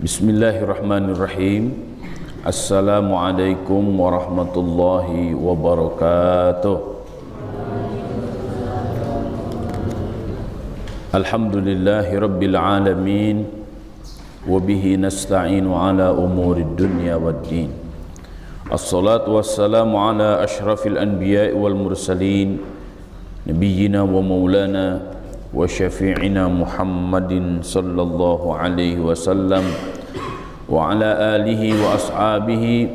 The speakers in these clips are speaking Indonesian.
Bismillahirrahmanirrahim. Assalamualaikum warahmatullahi wabarakatuh. Alhamdulillahi rabbil alamin. Wabihi nasta'inu ala umurid dunya waddin. Assalatu wassalamu ala ashrafil anbiya'i wal mursalin, nabiyyina wa maulana wa syafi'ina Muhammadin sallallahu alaihi wasallam wa ala alihi wa ashabihi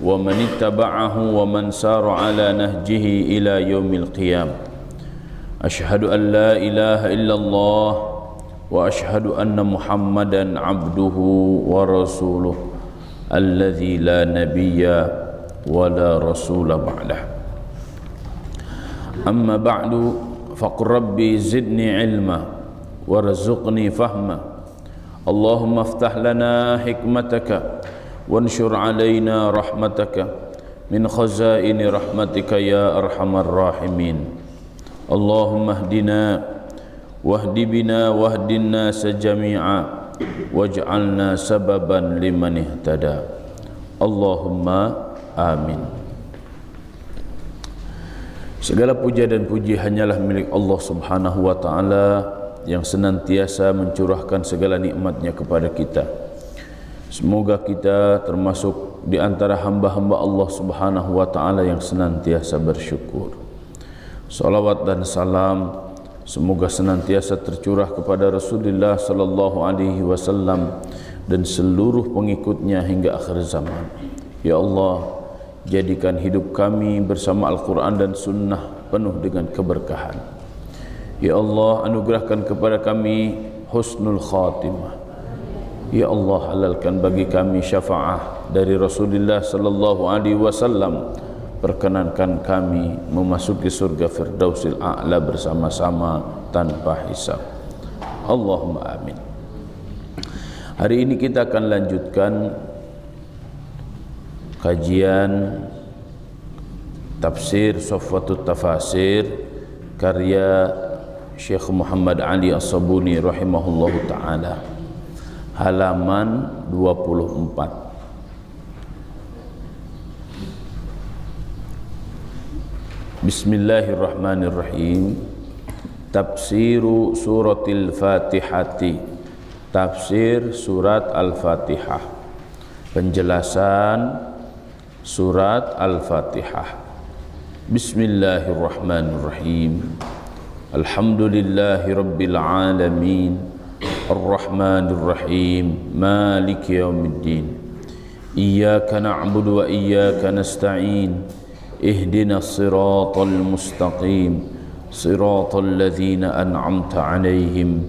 wa man ittaba'ahu wa man sara ala nahjihi ila yaumil qiyam. Asyhadu an la ilaha illallah wa asyhadu anna Muhammadan abduhu wa rasuluh alladzi la nabiyya wa la rasula ba'dah. Amma ba'du, faqur rabbi zidni ilma warzuqni fahma. Allahumma aftah lana hikmataka wanshur alaina rahmataka min khazaini rahmatika ya arhamar rahimin. Allahumma hdina wahdi bina wahdin nasa jami'a waj'alna sababan liman ihtada. Allahumma amin. Segala puja dan puji hanyalah milik Allah subhanahu wa ta'ala yang senantiasa mencurahkan segala nikmatnya kepada kita. Semoga kita termasuk di antara hamba-hamba Allah subhanahu wa ta'ala yang senantiasa bersyukur. Salawat dan salam semoga senantiasa tercurah kepada Rasulullah sallallahu alaihi wasallam dan seluruh pengikutnya hingga akhir zaman. Ya Allah, jadikan hidup kami bersama Al-Quran dan Sunnah penuh dengan keberkahan. Ya Allah, anugerahkan kepada kami husnul khatimah. Ya Allah, halalkan bagi kami syafaah dari Rasulullah sallallahu alaihi wasallam. Perkenankan kami memasuki surga Firdausil A'la bersama-sama tanpa hisab. Allahumma amin. Hari ini kita akan lanjutkan kajian tafsir Safwatut Tafasir karya Syekh Muhammad Ali As-Sabuni rahimahullahu ta'ala, halaman 24. Bismillahirrahmanirrahim. Tafsiru suratil Fatihati. Tafsir surat Al-Fatihah. Penjelasan surat Al-Fatihah. Bismillahirrahmanirrahim. Alhamdulillahi rabbil alamin. Ar-Rahmanir-Rahim. Maliki yaumiddin. Iyyaka na'budu wa iyyaka nasta'in. Ihdinas siratal mustaqim. Siratal ladzina an'amta 'alaihim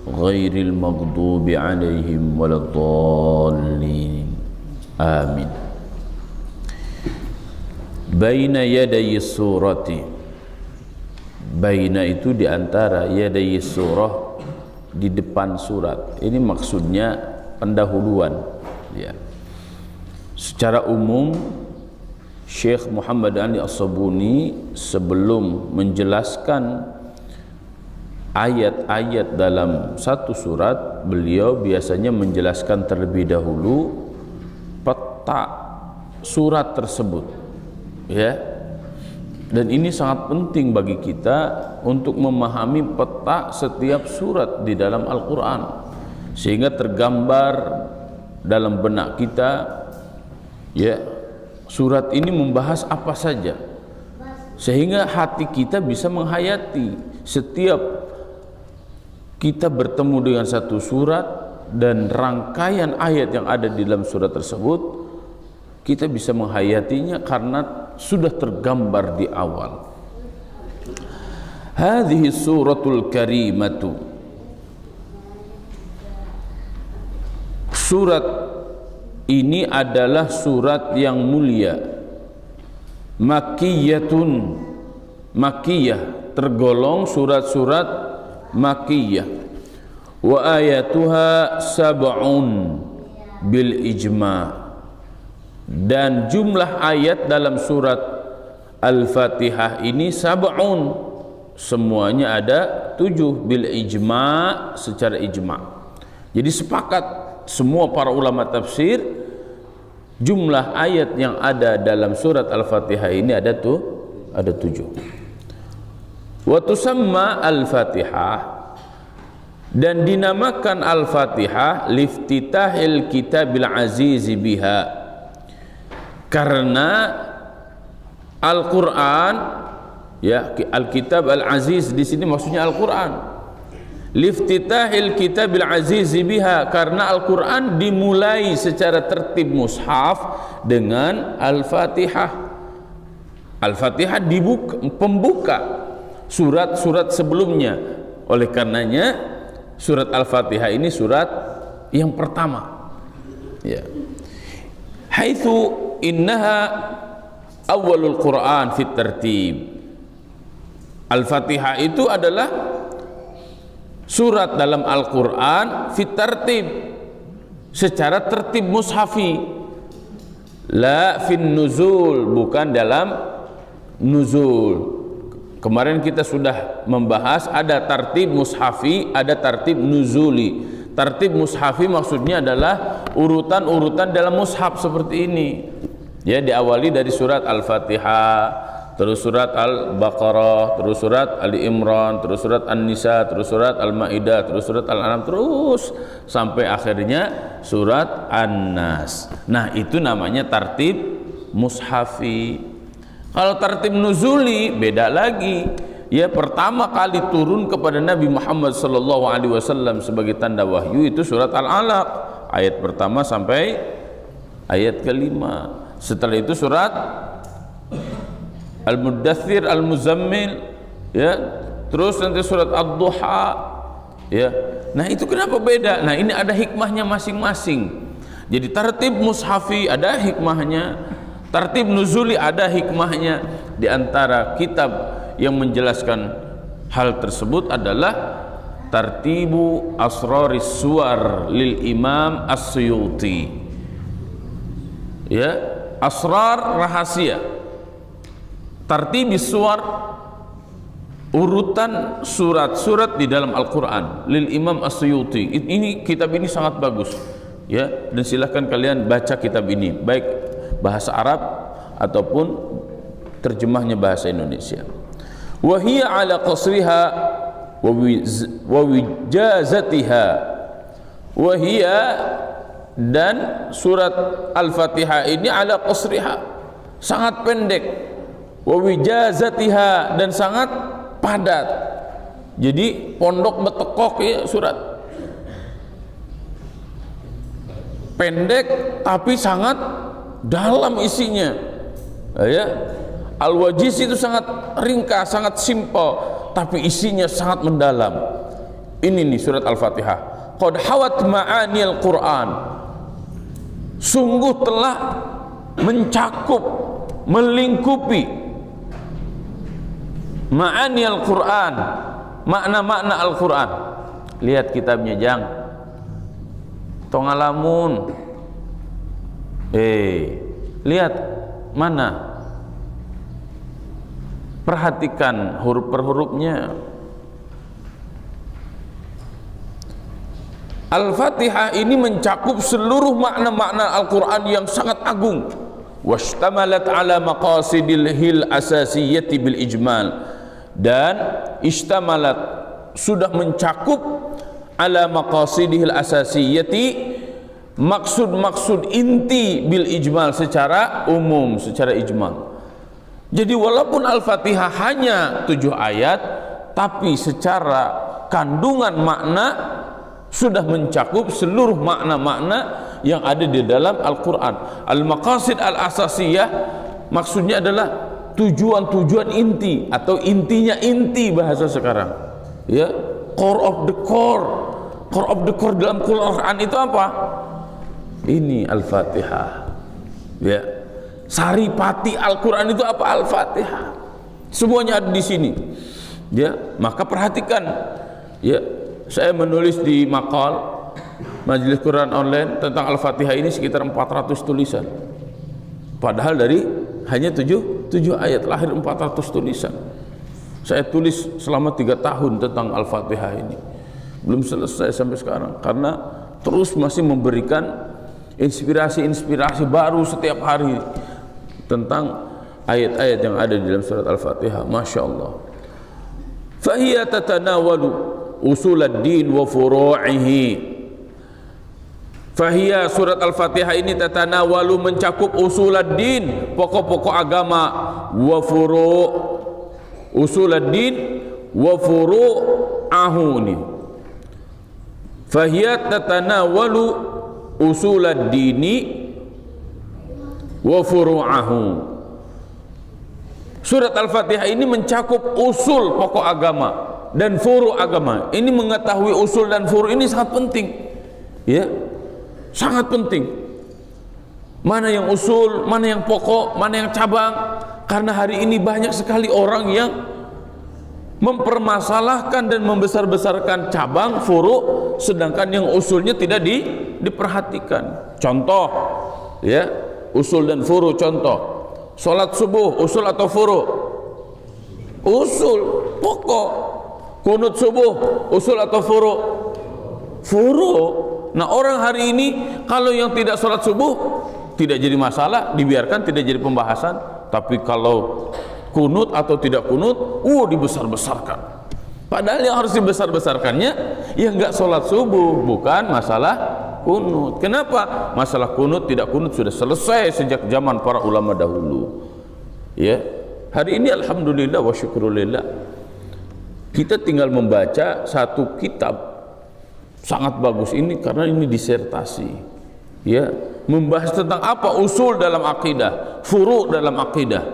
ghairil maghdubi 'alaihim waladdallin. Amin. Baina yaday surati. Baina itu di antara, yaday surah di depan surat. Ini maksudnya pendahuluan ya. Secara umum Syekh Muhammad Ali As-Sabuni sebelum menjelaskan ayat-ayat dalam satu surat, beliau biasanya menjelaskan terlebih dahulu peta surat tersebut ya. Dan ini sangat penting bagi kita untuk memahami peta setiap surat di dalam Al-Quran, sehingga tergambar dalam benak kita ya, surat ini membahas apa saja, sehingga hati kita bisa menghayati setiap kita bertemu dengan satu surat dan rangkaian ayat yang ada di dalam surat tersebut. Kita bisa menghayatinya karena sudah tergambar di awal. Hadhihi suratul karimatu. Surat ini adalah surat yang mulia. Makkiyatun. Makkiyah, tergolong surat-surat makkiyah. Wa ayatuha sab'un bil ijma'. Dan jumlah ayat dalam surat Al-Fatihah ini sab'un, semuanya ada 7 bil ijma', secara ijma'. Jadi sepakat semua para ulama tafsir jumlah ayat yang ada dalam surat Al-Fatihah ini ada 7. Wa tusamma Al-Fatihah, dan dinamakan Al-Fatihah liftitahil kitabil aziz biha, karena Al-Qur'an, ya, Al-Kitab Al-Aziz di sini maksudnya Al-Qur'an. Liftitahil kitabil aziz biha, karena Al-Qur'an dimulai secara tertib mushaf dengan Al-Fatihah. Al-Fatihah dibuka, pembuka surat-surat sebelumnya. Oleh karenanya surat Al-Fatihah ini surat yang pertama. Ya. Haitsu innaha awwalul Qur'an fit tertib. Al-Fatihah itu adalah surat dalam Al-Quran fit tartib, secara tertib mushafi, la fin nuzul, bukan dalam nuzul. Kemarin kita sudah membahas ada tartib mushafi, ada tartib nuzuli. Tartib mushafi maksudnya adalah urutan-urutan dalam mushaf seperti ini, ya, diawali dari surat Al-Fatihah, terus surat Al-Baqarah, terus surat Ali Imran, terus surat An-Nisa, terus surat Al-Maidah, terus surat Al-An'am, terus sampai akhirnya surat An-Nas. Nah, itu namanya tartib mushafi. Kalau tartib nuzuli beda lagi. Ya, pertama kali turun kepada Nabi Muhammad SAW sebagai tanda wahyu itu surat Al-Alaq, ayat pertama sampai ayat kelima. Setelah itu surat Al-Muddathir, Al-Muzammil, ya, terus nanti surat Ad-Duha, ya. Nah, itu kenapa beda? Nah, ini ada hikmahnya masing-masing. Jadi tartib mushafi ada hikmahnya, tartib nuzuli ada hikmahnya. Di antara kitab yang menjelaskan hal tersebut adalah Tartibu Asraris Suwar lil Imam As-Suyuti. Ya, asrar rahasia. Tartibis suwar, urutan surat-surat di dalam Al-Quran lil Imam As-Suyuti. Ini kitab ini sangat bagus, ya, dan silahkan kalian baca kitab ini, baik bahasa Arab ataupun terjemahnya bahasa Indonesia. Wa hiya ala qasriha wa wijazatiha. Wa hiya, dan surat Al-Fatihah ini ala qasriha, sangat pendek, wa wijazatiha, dan sangat padat. Jadi pondok betekok, ya, surat pendek tapi sangat dalam isinya, ya. Al-Wajiz itu sangat ringkas, sangat simpel, tapi isinya sangat mendalam. Ini nih surat Al-Fatihah, qad hawat ma'anil Qur'an, sungguh telah mencakup, melingkupi ma'ani Al-Quran, makna-makna Al-Quran. Lihat kitabnya, Jang, tongalamun, lihat mana, perhatikan huruf per hurufnya. Al-Fatihah ini mencakup seluruh makna-makna Al-Quran yang sangat agung. Washtamalat ala maqasidil asasiyyati bil ijmal, dan istamalat, sudah mencakup ala maqasidil asasiyyati, maksud-maksud inti bil ijmal, secara umum, secara ijmal. Jadi walaupun Al-Fatihah hanya 7 ayat, tapi secara kandungan makna sudah mencakup seluruh makna-makna yang ada di dalam Al-Quran. Al-Maqasid Al-Asasiyah maksudnya adalah tujuan-tujuan inti, atau intinya inti bahasa sekarang, ya, core of the core. Core of the core dalam Quran itu apa? Ini Al-Fatihah, ya. Saripati Al-Quran itu apa? Al-Fatihah. Semuanya ada di sini, ya. Maka perhatikan, ya, saya menulis di maqal Majelis Quran Online tentang Al-Fatihah ini sekitar 400 tulisan, padahal dari hanya 7 ayat lahir 400 tulisan. Saya tulis selama 3 tahun tentang Al-Fatihah ini, belum selesai sampai sekarang, karena terus masih memberikan inspirasi-inspirasi baru setiap hari tentang ayat-ayat yang ada di dalam surat Al-Fatihah. Masya Allah. Fahiya tatanawalu usul ad-din wa furu'ihi. Fahiya, surat Al-Fatihah ini tatanawalu, mencakup usul ad-din, pokok-pokok agama, wa furu' usul ad-din wa furu'ahu. Ini fahiya tatanawalu usul ad-dini wa furu'ahu. Surat Al-Fatihah ini mencakup usul pokok agama dan furu' agama. Ini mengetahui usul dan furu' ini sangat penting, ya, sangat penting. Mana yang usul, mana yang pokok, mana yang cabang. Karena hari ini banyak sekali orang yang mempermasalahkan dan membesar-besarkan cabang furu', sedangkan yang usulnya tidak diperhatikan. Contoh, ya, usul dan furu'. Contoh, sholat subuh usul atau furu'? Usul, pokok. Kunut subuh usul atau furu'? Furu'. Nah, orang hari ini kalau yang tidak sholat subuh tidak jadi masalah, dibiarkan, tidak jadi pembahasan. Tapi kalau kunut atau tidak kunut, dibesar-besarkan. Padahal yang harus dibesar-besarkannya yang nggak sholat subuh, bukan masalah kunut. Kenapa? Masalah kunut tidak kunut sudah selesai sejak zaman para ulama dahulu. Ya, hari ini alhamdulillah wa syukurulillah, kita tinggal membaca satu kitab sangat bagus ini, karena ini disertasi, ya, membahas tentang apa usul dalam akidah, furu' dalam akidah,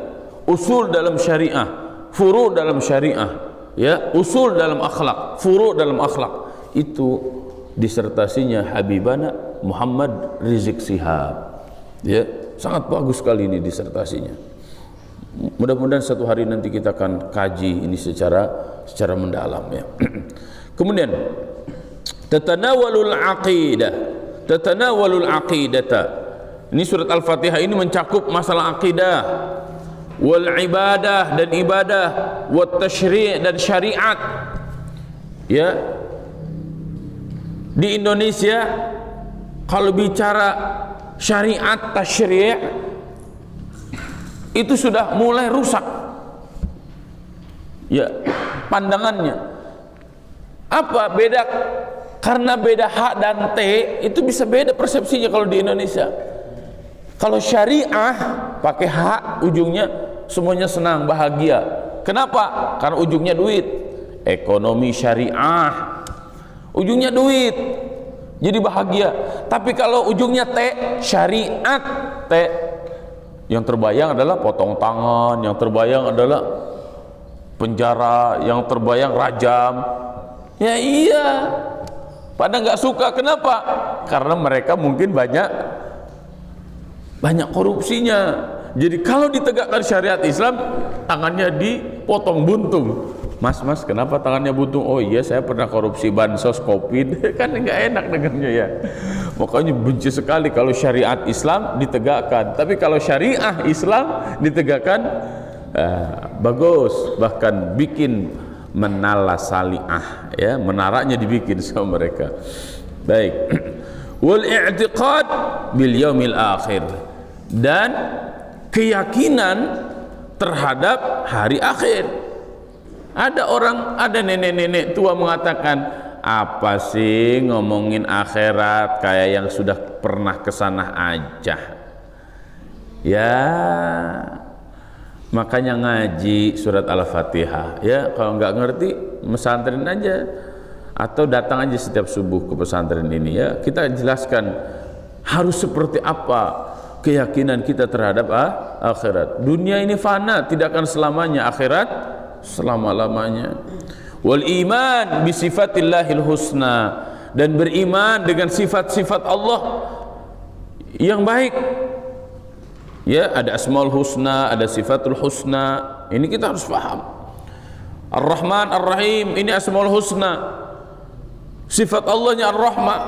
usul dalam syariah, furu' dalam syariah, ya, usul dalam akhlak, furu' dalam akhlak. Itu disertasinya Habibana Muhammad Rizik Shihab, ya, sangat bagus sekali ini disertasinya. Mudah-mudahan satu hari nanti kita akan kaji ini secara mendalam, ya. Kemudian tatanawalul aqidah, tatanawalul aqidata. Ini surat Al-Fatihah ini mencakup masalah akidah, wal ibadah dan ibadah, wat tasyri' dan syariat. Ya, di Indonesia kalau bicara syariat, tasyri' itu sudah mulai rusak, ya, pandangannya. Apa beda? Karena beda H dan T, itu bisa beda persepsinya kalau di Indonesia. Kalau syariah pakai H ujungnya, semuanya senang, bahagia. Kenapa? Karena ujungnya duit. Ekonomi syariah, ujungnya duit, jadi bahagia. Tapi kalau ujungnya T, syariat, T, yang terbayang adalah potong tangan, yang terbayang adalah penjara, yang terbayang rajam. Ya iya, pada nggak suka. Kenapa? Karena mereka mungkin banyak korupsinya. Jadi kalau ditegakkan syariat Islam, tangannya dipotong buntung. Mas, kenapa tangannya buntung? Oh iya, saya pernah korupsi bansos COVID. Kan nggak enak dengannya, ya. Makanya benci sekali kalau syariat Islam ditegakkan. Tapi kalau syariah Islam ditegakkan, bagus. Bahkan bikin menara saliah, ya, menaranya dibikin sama mereka. Baik. Wal i'tiqad bil yaumil akhir, dan keyakinan terhadap hari akhir. Ada nenek-nenek tua mengatakan, apa sih ngomongin akhirat, kayak yang sudah pernah kesana aja. Ya, makanya ngaji surat Al-Fatihah, ya. Kalau nggak ngerti, pesantren aja atau datang aja setiap subuh ke pesantren ini, ya. Kita jelaskan harus seperti apa keyakinan kita terhadap akhirat. Dunia ini fana, tidak akan selamanya. Akhirat selama-lamanya. Wal iman bi sifatillahil husna, dan beriman dengan sifat-sifat Allah yang baik. Ya, ada asmaul husna, ada sifatul husna. Ini kita harus paham. Ar-Rahman Ar-Rahim, ini asmaul husna. Sifat Allahnya Ar-Rahman.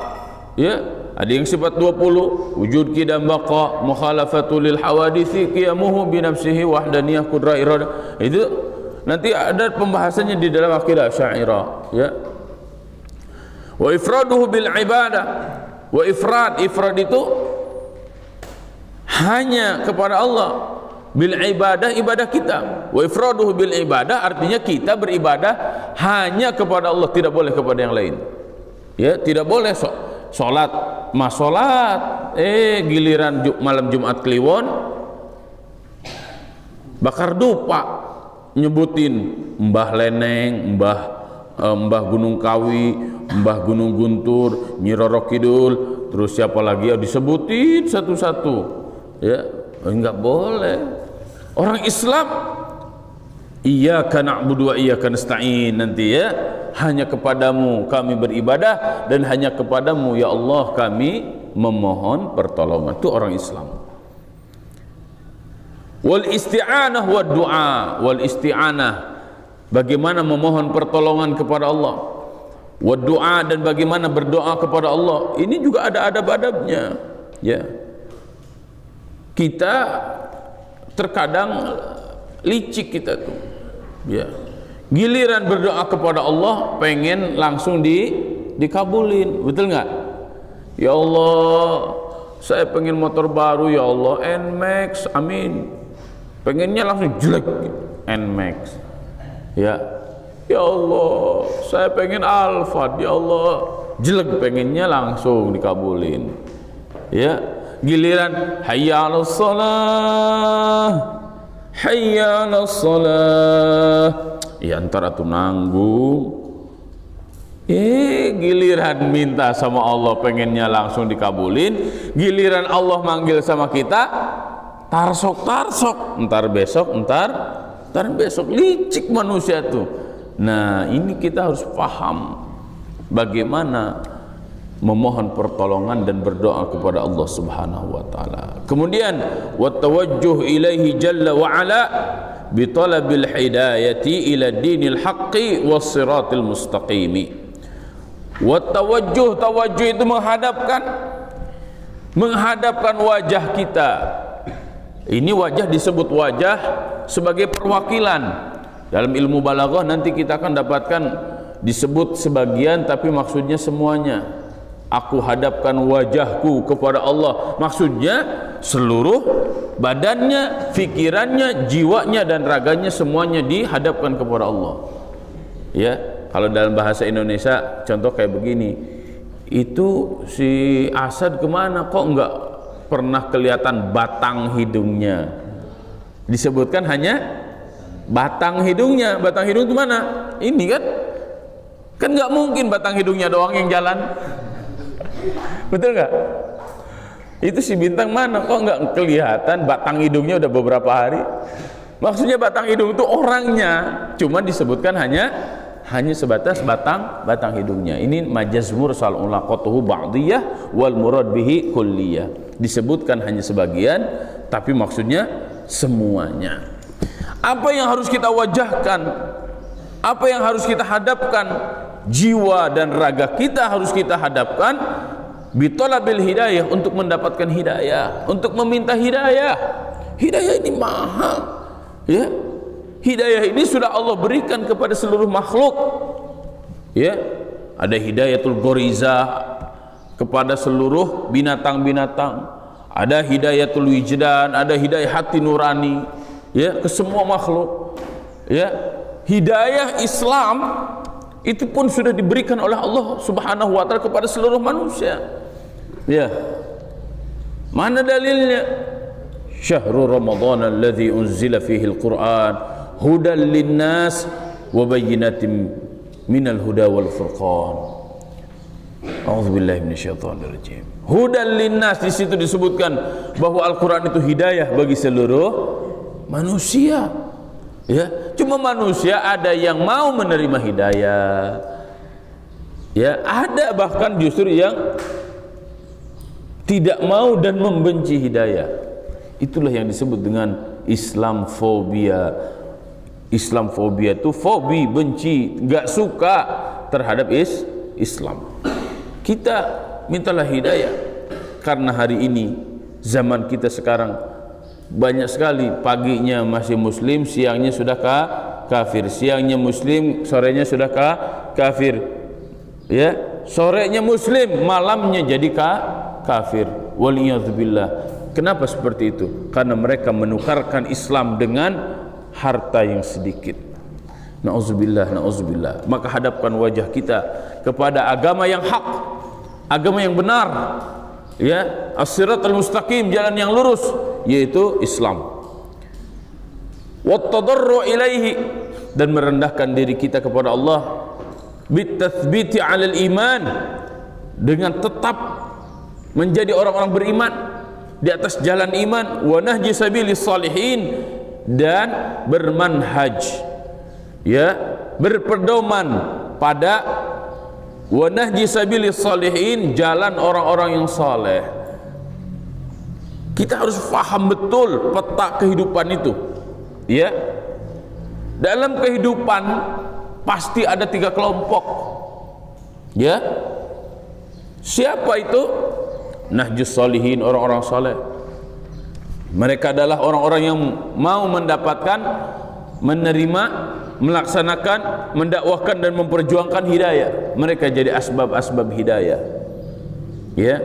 Ya, ada yang sifat 20, wujud qidam baqa, mukhalafatu lil hawadithi, qiyamuhu bi nafsihi wahdaniyah qudrah iradah. Itu nanti ada pembahasannya di dalam akidah Asy'ariyah, ya. Wa ifraduhu bil ibadah. Wa ifrad itu hanya kepada Allah, bil ibadah, ibadah kita. Wa ifraduhu bil ibadah artinya kita beribadah hanya kepada Allah, tidak boleh kepada yang lain. Ya, tidak boleh salat giliran malam Jumat Kliwon bakar dupa nyebutin Mbah Leneng, Mbah Gunung Kawi, Mbah Gunung Guntur, Nyi Roro Kidul, terus siapa lagi ya disebutin satu-satu. Ya, enggak boleh. Orang Islam iyyaka na'budu wa iyyaka nasta'in, nanti ya, hanya kepadamu kami beribadah dan hanya kepadamu ya Allah kami memohon pertolongan. Itu orang Islam. Wal isti'anah wa du'a. Wal isti'anah, bagaimana memohon pertolongan kepada Allah. Wa du'a, dan bagaimana berdoa kepada Allah. Ini juga ada adab-adabnya, ya. Kita terkadang licik kita tuh, ya. Giliran berdoa kepada Allah pengen langsung dikabulin, betul nggak? Ya Allah, saya pengen motor baru ya Allah, Nmax, amin. Pengennya langsung jelek, Nmax. Ya, ya Allah, saya pengen Alphard, ya Allah, jelek, pengennya langsung dikabulin. Ya, giliran hayya 'alas shalah, hayya 'alas shalah, ya antara tuh nanggung. Giliran minta sama Allah pengennya langsung dikabulin, giliran Allah manggil sama kita tarsok, entar besok, licik manusia tuh. Nah, ini kita harus paham bagaimana memohon pertolongan dan berdoa kepada Allah Subhanahu wa taala. Kemudian wa tawajjuh ilaihi jalla wa ala bi talabil hidayati ila dinil haqqi was siratil mustaqimi. Wa tawajjuh itu menghadapkan wajah kita. Ini wajah disebut wajah sebagai perwakilan. Dalam ilmu balaghah nanti kita akan dapatkan disebut sebagian tapi maksudnya semuanya. Aku hadapkan wajahku kepada Allah, maksudnya seluruh badannya, fikirannya, jiwanya dan raganya semuanya dihadapkan kepada Allah. Ya, kalau dalam bahasa Indonesia contoh kayak begini, itu si Asad kemana kok enggak pernah kelihatan batang hidungnya? Disebutkan hanya batang hidungnya. Batang hidung itu mana? Ini kan nggak mungkin batang hidungnya doang yang jalan. Betul nggak? Itu si bintang mana kok nggak kelihatan batang hidungnya udah beberapa hari? Maksudnya batang hidung itu orangnya, cuma disebutkan hanya sebatas batang hidungnya. Ini majaz mursal ulaqatuhu ba'diyah wal murad bihi kulliyah. Disebutkan hanya sebagian tapi maksudnya semuanya. Apa yang harus kita wajahkan? Apa yang harus kita hadapkan? Jiwa dan raga kita harus kita hadapkan bitolabil hidayah, untuk mendapatkan hidayah, untuk meminta hidayah. Hidayah ini mahal, ya. Hidayah ini sudah Allah berikan kepada seluruh makhluk, ya. Ada hidayatul ghorizah kepada seluruh binatang-binatang, ada hidayatul wijdan, ada hidayah hati nurani, ya, ke semua makhluk, ya. Hidayah Islam itu pun sudah diberikan oleh Allah Subhanahu wa taala kepada seluruh manusia. Ya. Mana dalilnya? Syahrul Ramadan alladzi unzila fihi al-Qur'an hudan linnas wa bayyinatin minal huda wal furqan. A'udzubillahi minasyaitonir rajim. Hudan linnas, di situ disebutkan bahwa Al-Qur'an itu hidayah bagi seluruh manusia. Ya, cuma manusia ada yang mau menerima hidayah. Ya, ada bahkan justru yang tidak mau dan membenci hidayah. Itulah yang disebut dengan Islamfobia. Islamfobia itu fobi, benci, enggak suka terhadap Islam. Kita mintalah hidayah, karena hari ini zaman kita sekarang banyak sekali paginya masih muslim, siangnya sudah kafir. Siangnya muslim, sorenya sudah kafir. Ya, sorenya muslim, malamnya jadi kafir. Waliyadzubillah. Kenapa seperti itu? Karena mereka menukarkan Islam dengan harta yang sedikit. Na'udzubillah, na'udzubillah. Maka hadapkan wajah kita kepada agama yang hak, agama yang benar, ya, as-siratal mustaqim, jalan yang lurus, yaitu Islam. Wattadarru ilaihi, dan merendahkan diri kita kepada Allah, bitathbiti 'alal iman, dengan tetap menjadi orang-orang beriman di atas jalan iman, wa nahji sabilis salihin, dan bermanhaj, ya, berpedoman pada wa nahji sabilis salihin, jalan orang-orang yang saleh. Kita harus faham betul peta kehidupan itu, ya. Dalam kehidupan pasti ada 3 kelompok, ya. Siapa itu? Nahjus salihin, orang-orang saleh. Mereka adalah orang-orang yang mau mendapatkan, menerima, melaksanakan, mendakwahkan dan memperjuangkan hidayah. Mereka jadi asbab-asbab hidayah, ya.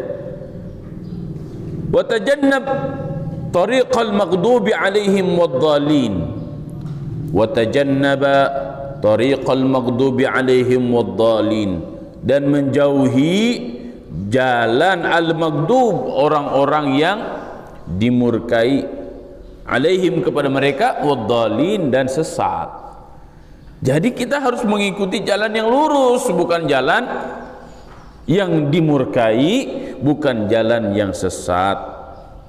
Wa tajannab tariqal maghdubi alaihim waddallin. Wa tajannaba tariqal maghdubi alaihim waddallin, dan menjauhi jalan al-maghdub, orang-orang yang dimurkai, alaihim, kepada mereka, waddallin, dan sesat. Jadi kita harus mengikuti jalan yang lurus, bukan jalan yang dimurkai, bukan jalan yang sesat.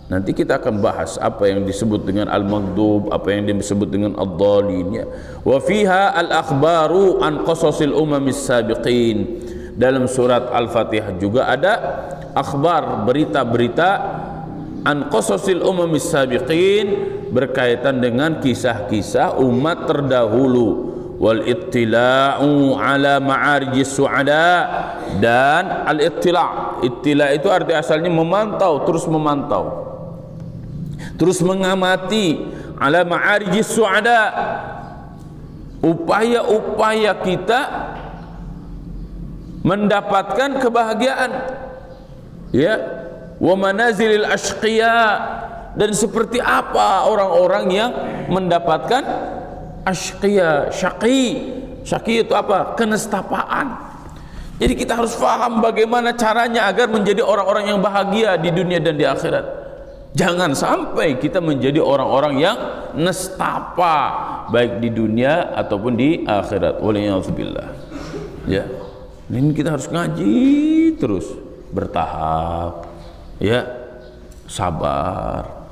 Nanti kita akan bahas apa yang disebut dengan al-maghdub, apa yang disebut dengan ad-dallin, ya. Wa fiha al-akhbaru an qasasil umamis sabiqin. Dalam surat Al-Fatihah juga ada akhbar, berita-berita, an qasasil umamis sabiqin, berkaitan dengan kisah-kisah umat terdahulu. Wal ittila'u ala ma'arijis su'ada, dan al-ittila'. Ittila' itu arti asalnya memantau, terus mengamati, ala ma'arijis su'ada, upaya-upaya kita mendapatkan kebahagiaan, ya. Wa manazilil ashqiya, dan seperti apa orang-orang yang mendapatkan ashqiya, syaqi itu apa? Kenestapaan. Jadi kita harus paham bagaimana caranya agar menjadi orang-orang yang bahagia di dunia dan di akhirat. Jangan sampai kita menjadi orang-orang yang nestapa, baik di dunia ataupun di akhirat. Waliyadzubillah, ya. Ini kita harus ngaji terus, bertahap, ya, sabar,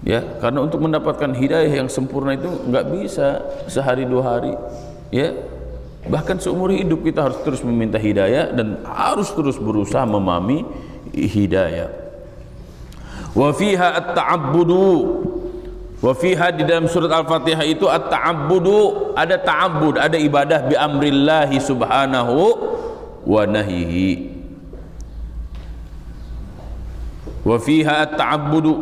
ya. Karena untuk mendapatkan hidayah yang sempurna itu nggak bisa sehari 2 hari, ya. Bahkan seumur hidup kita harus terus meminta hidayah dan harus terus berusaha memahami hidayah. Wa fiha at-ta'abbudu, wa fiha, di dalam surat Al-Fatihah itu at-ta'abbudu, ada ta'abbud, ada ibadah bi amrillahi subhanahu wa nahyihi. Wa fiha at-ta'abbudu,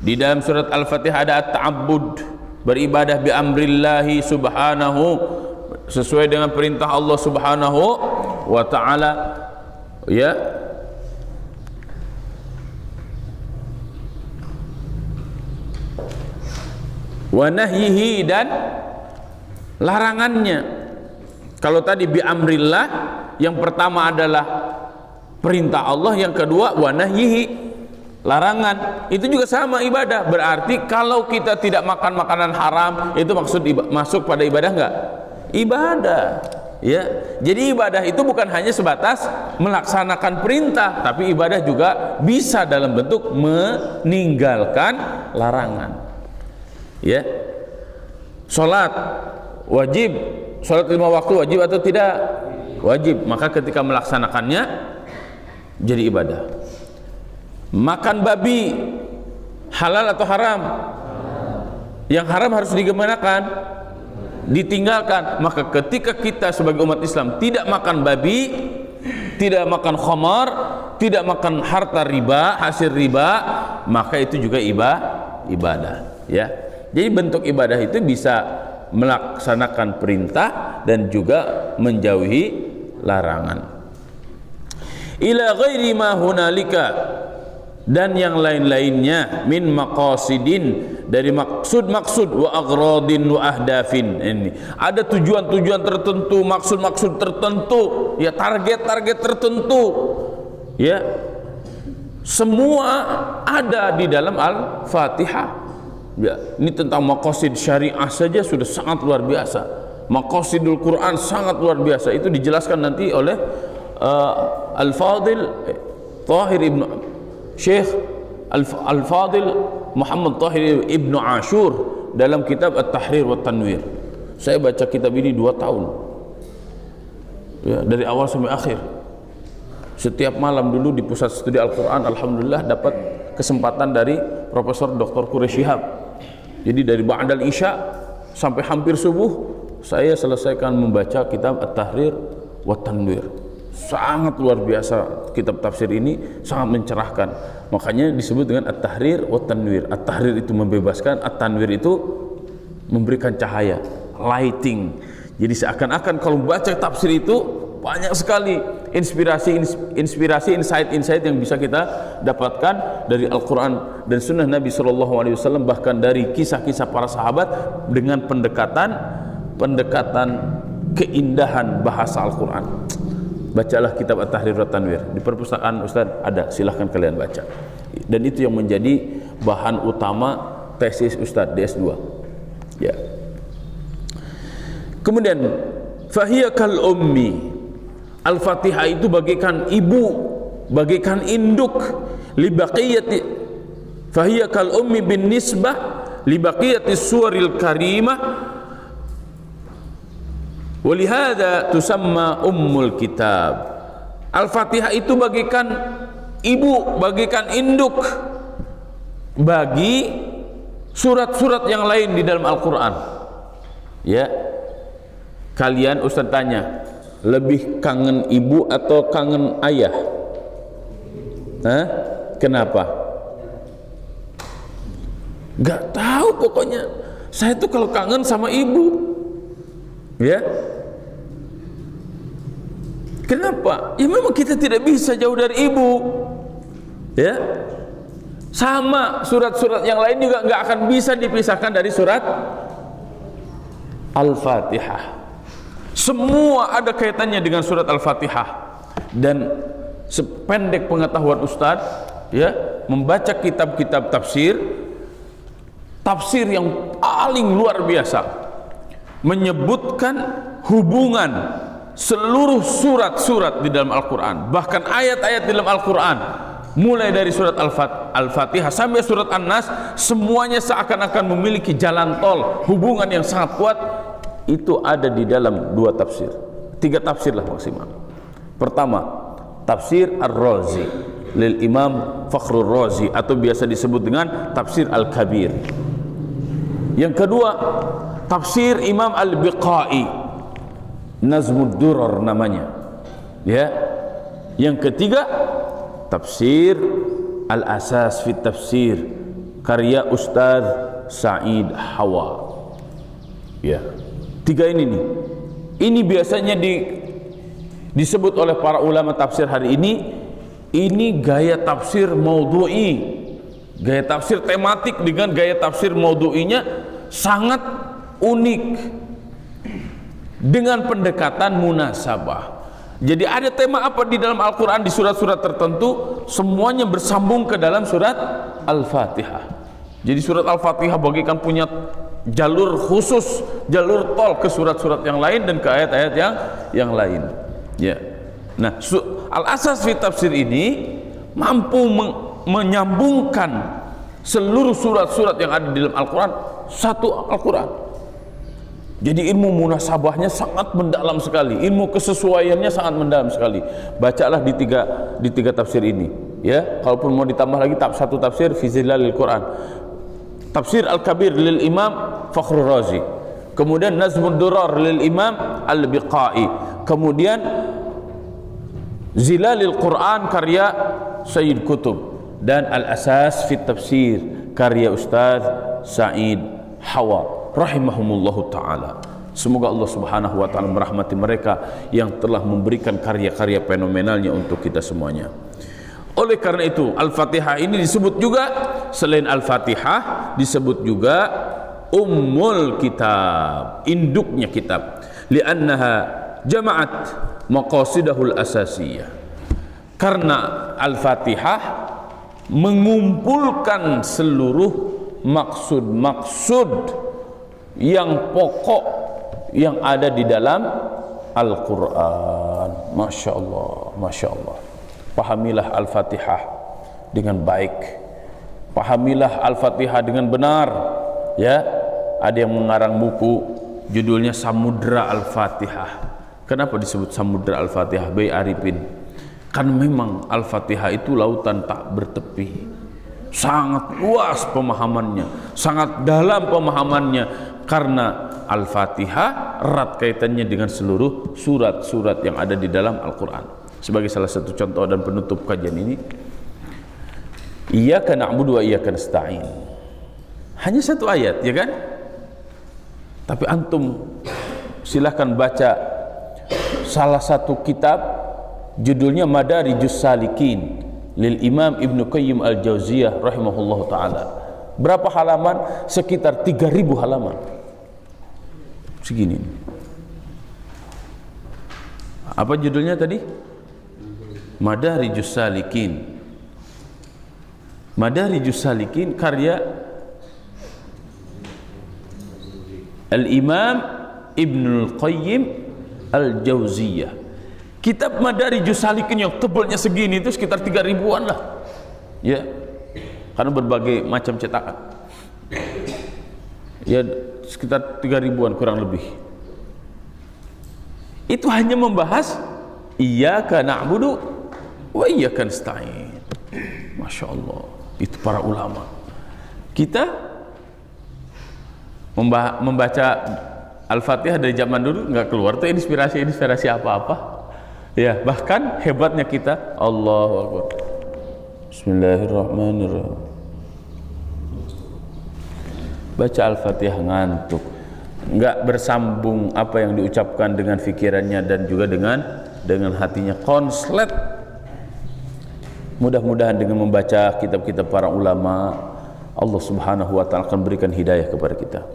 di dalam surat Al-Fatihah ada at-ta'abbud, beribadah bi amrillahi subhanahu, sesuai dengan perintah Allah subhanahu wa ta'ala, ya. Wa nahyihi, dan larangannya. Kalau tadi bi amrillah, yang pertama adalah perintah Allah, yang kedua wa nahyihi, larangan. Itu juga sama ibadah. Berarti kalau kita tidak makan makanan haram, itu masuk pada ibadah enggak? Ibadah, ya. Jadi ibadah itu bukan hanya sebatas melaksanakan perintah, tapi ibadah juga bisa dalam bentuk meninggalkan larangan, ya. Salat wajib, salat 5 waktu wajib atau tidak? Wajib. Maka ketika melaksanakannya jadi ibadah. Makan babi halal atau haram? Yang haram harus digimanakan? Ditinggalkan. Maka ketika kita sebagai umat Islam tidak makan babi, tidak makan khamar, tidak makan harta riba, hasil riba, maka itu juga ibadah, ya. Jadi bentuk ibadah itu bisa melaksanakan perintah dan juga menjauhi larangan. Ila ghairi ma hunalika, dan yang lain-lainnya, min maqasidin, dari maksud-maksud, wa aghradin wa ahdafin. Ini ada tujuan-tujuan tertentu, maksud-maksud tertentu, ya, target-target tertentu, ya, semua ada di dalam Al-Fatihah. Ya, ini tentang maqasid syariah saja sudah sangat luar biasa. Maqasidul Quran sangat luar biasa. Itu dijelaskan nanti oleh Al-Fadil Tahir ibn Syekh Al-Fadil Muhammad Tahir ibn Ashur dalam kitab At-Tahrir wa Tanwir. Saya baca kitab ini 2 tahun, ya, dari awal sampai akhir. Setiap malam dulu di pusat studi Al-Quran, alhamdulillah dapat kesempatan dari Profesor Dr. Quraish Shihab. Jadi dari ba'dal isya sampai hampir subuh saya selesaikan membaca kitab At-Tahrir wa Tanwir. Sangat luar biasa kitab tafsir ini, sangat mencerahkan. Makanya disebut dengan At-Tahrir wa Tanwir. At-Tahrir itu membebaskan, At-Tanwir itu memberikan cahaya, lighting. Jadi seakan-akan kalau baca tafsir itu banyak sekali inspirasi, insight yang bisa kita dapatkan dari Al-Quran dan Sunnah Nabi SAW, bahkan dari kisah-kisah para sahabat dengan pendekatan keindahan bahasa Al-Quran. Bacalah kitab At-Tahrir wa Tanwir di perpustakaan Ustaz, ada, silahkan kalian baca. Dan itu yang menjadi bahan utama tesis Ustaz di S2. Ya. Kemudian fahiya kal ummi, Al-Fatihah itu bagaikan ibu, bagaikan induk, li baqiyati, fahiya kal ummi bin nisbah li baqiyati suwaril karimah. Walihada tusamma ummul kitab. Al-Fatihah itu bagaikan ibu, bagaikan induk bagi surat-surat yang lain di dalam Al-Quran. Ya, kalian Ustaz tanya, lebih kangen ibu atau kangen ayah? Hah? Kenapa? Gak tahu, pokoknya saya tuh kalau kangen sama ibu. Ya, kenapa? Ya memang kita tidak bisa jauh dari ibu. Ya, sama surat-surat yang lain juga nggak akan bisa dipisahkan dari surat Al-Fatihah. Semua ada kaitannya dengan surat Al-Fatihah. Dan sependek pengetahuan Ustadz, ya, membaca kitab-kitab tafsir yang paling luar biasa menyebutkan hubungan seluruh surat-surat di dalam Al-Quran, bahkan ayat-ayat di dalam Al-Quran, mulai dari surat Al-Fatihah sampai surat An-Nas, semuanya seakan-akan memiliki jalan tol, hubungan yang sangat kuat. Itu ada di dalam 2 tafsir, 3 tafsir lah maksimal. Pertama, tafsir Ar-Razi lil Imam Fakhrur Razi, atau biasa disebut dengan tafsir Al-Kabir. Yang kedua, tafsir Imam Al-Biqai, Nazmud Durar namanya. Ya. Yang ketiga, tafsir Al-Asas fi Tafsir karya Ustaz Sa'id Hawa. Ya. 3 ini nih. Ini biasanya disebut oleh para ulama tafsir hari ini gaya tafsir maudhu'i. Gaya tafsir tematik dengan gaya tafsir maudhu'inya sangat unik dengan pendekatan munasabah. Jadi ada tema apa di dalam Al-Quran di surat-surat tertentu, semuanya bersambung ke dalam surat Al-Fatihah. Jadi surat Al-Fatihah bagaikan punya jalur khusus, jalur tol ke surat-surat yang lain dan ke ayat-ayat yang lain. Ya. Nah, Al-Asas fi Tafsir ini mampu menyambungkan seluruh surat-surat yang ada di dalam Al-Quran satu Al-Quran. Jadi ilmu munasabahnya sangat mendalam sekali, ilmu kesesuaiannya sangat mendalam sekali. Bacalah di tiga tafsir ini, ya. Kalaupun mau ditambah lagi satu tafsir fi Zilalil Quran, tafsir Al-Kabir lil Imam Fakhrur Razi, kemudian Nazmud Durar lil Imam Al-Biqai, kemudian Zilalil Quran karya Sayyid Qutb, dan Al-Asas fi Tafsir karya Ustaz Sa'id Hawa. rahimahumullahu taala. Semoga Allah Subhanahu wa taala merahmati mereka yang telah memberikan karya-karya fenomenalnya untuk kita semuanya. Oleh karena itu, Al-Fatihah ini disebut juga, selain Al-Fatihah disebut juga Ummul Kitab, induknya kitab. Li'annaha jama'at maqasidahul asasiyah. Karena Al-Fatihah mengumpulkan seluruh maksud-maksud yang pokok yang ada di dalam Al-Quran. Masya Allah, Masya Allah. Pahamilah Al-Fatihah dengan baik, pahamilah Al-Fatihah dengan benar. Ya, ada yang mengarang buku judulnya Samudra Al-Fatihah. Kenapa disebut Samudra Al-Fatihah? Bayi Arifin, kan memang Al-Fatihah itu lautan tak bertepi, sangat luas pemahamannya, sangat dalam pemahamannya, karena Al-Fatihah erat kaitannya dengan seluruh surat-surat yang ada di dalam Al-Quran. Sebagai salah satu contoh dan penutup kajian ini, Iyyaka na'budu wa iyyaka nasta'in, hanya satu ayat, ya kan? Tapi antum silahkan baca salah satu kitab judulnya Madarijus Salikin lil Imam Ibnu Qayyim Al-Jauziyah rahimahullah ta'ala. Berapa halaman? Sekitar 3000 halaman. Segini. Apa judulnya tadi? Madarijus Salikin. Madarijus Salikin karya Al-Imam Ibnul Qayyim Al-Jauziyah. Kitab Madarijus Salikin yang tebalnya segini itu sekitar 3000-an lah. Ya. Karena berbagai macam cetakan. Ya, sekitar 3000-an kurang lebih. Itu hanya membahas Iyyaka na'budu wa iyyaka nasta'in. Masya Allah, itu para ulama. Kita membaca Al-Fatihah dari zaman dulu nggak keluar tuh inspirasi apa-apa. Ya, bahkan hebatnya kita, Allahu Akbar, Bismillahirrahmanirrahim, baca Al-Fatihah ngantuk, nggak bersambung apa yang diucapkan dengan pikirannya dan juga dengan hatinya, konslet. Mudah-mudahan dengan membaca kitab-kitab para ulama, Allah Subhanahu wa ta'ala akan berikan hidayah kepada kita.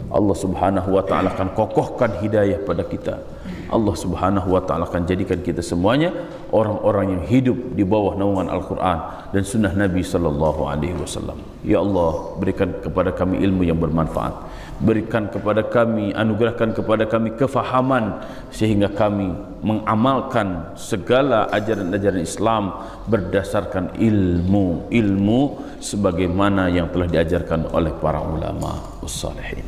Allah Subhanahu wa ta'ala akan kokohkan hidayah pada kita. Allah Subhanahu wa ta'ala akan jadikan kita semuanya orang-orang yang hidup di bawah naungan Al-Quran dan sunnah Nabi sallallahu alaihi wasallam. Ya Allah, berikan kepada kami ilmu yang bermanfaat, berikan kepada kami, anugerahkan kepada kami kefahaman sehingga kami mengamalkan segala ajaran-ajaran Islam berdasarkan ilmu sebagaimana yang telah diajarkan oleh para ulama ussalihin.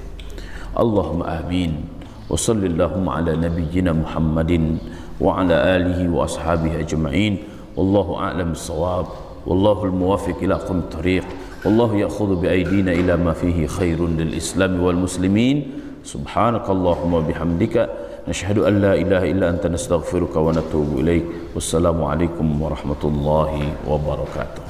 Allahumma amin. Wa sallallahu ala nabiyyina Muhammadin wa ala alihi wa ashabihi ajma'in. Wallahu a'lam bis-shawab. Wallahu al-muwaffiq ila aqwamit thariq. Wallahu ya'khudhu bi aydina ila ma fihi khairun lil Islam wal muslimin. Subhanakallahumma bihamdika nashhadu an la ilaha illa anta nastaghfiruka wa natubu ilaik. Wassalamu alaikum warahmatullahi wabarakatuh.